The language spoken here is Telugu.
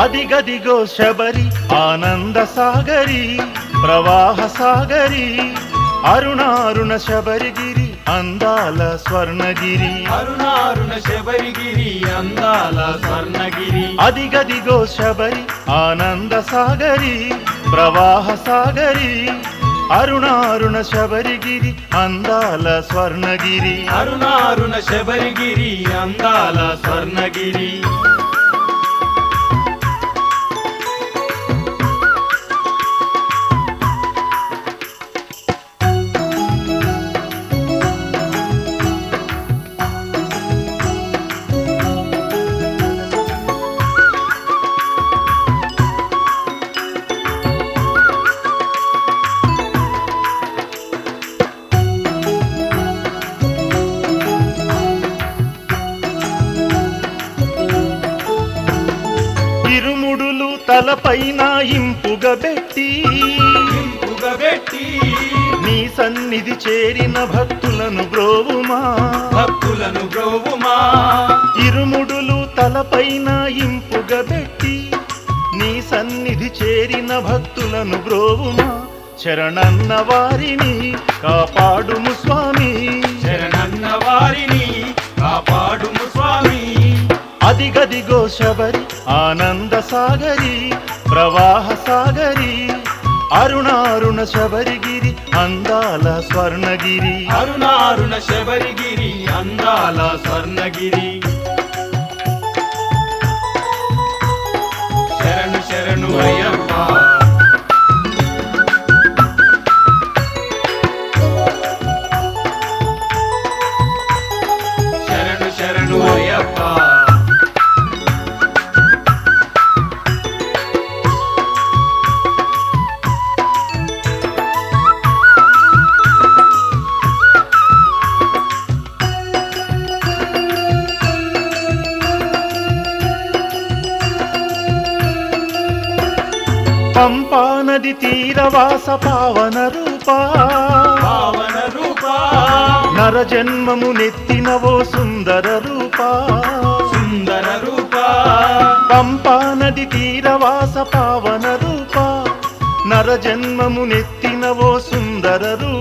అదిగదిగో శబరి ఆనంద సాగరి ప్రవాహ సాగరి అరుణారుణ శబరిగిరి అందాల స్వర్ణగిరి అరుణారుణ శబరిగిరి అందాల స్వర్ణగిరి అదిగదిగో శబరి ఆనంద సాగరి ప్రవాహ సాగరి అరుణారుణ శబరిగిరి అందాల స్వర్ణగిరి అరుణారుణ శబరిగిరి అందాల స్వర్ణగిరి ఇరుముడులు తలపైన ఇంపుగబెట్టి నీ సన్నిధి చేరిన భక్తులను బ్రోవుమా ఇరుముడులు తలపైన ఇంపుగబెట్టి నీ సన్నిధి చేరిన భక్తులను బ్రోవుమా శరణన్న వారిని కాపాడుము స్వామి శరణన్న వారిని కాపాడుము స్వామి అదిగదిగో శబరి ఆనంద సాగరి ప్రవాహ సాగరి అరుణారుణ శబరిగిరి అందాల స్వర్ణగిరి అరుణారుణ శబరిగిరి అందాల స్వర్ణగిరి శరణు శరణు అయ్యప్ప శరణు శరణు అయ్యప్ప పంపా నది తీరవాస పావన రూపా నర జన్మము నెత్తినవో సుందర రూపా పంపా నది తీరవాస పావన రూపా నర జన్మము నెత్తినవో సుందర రూపా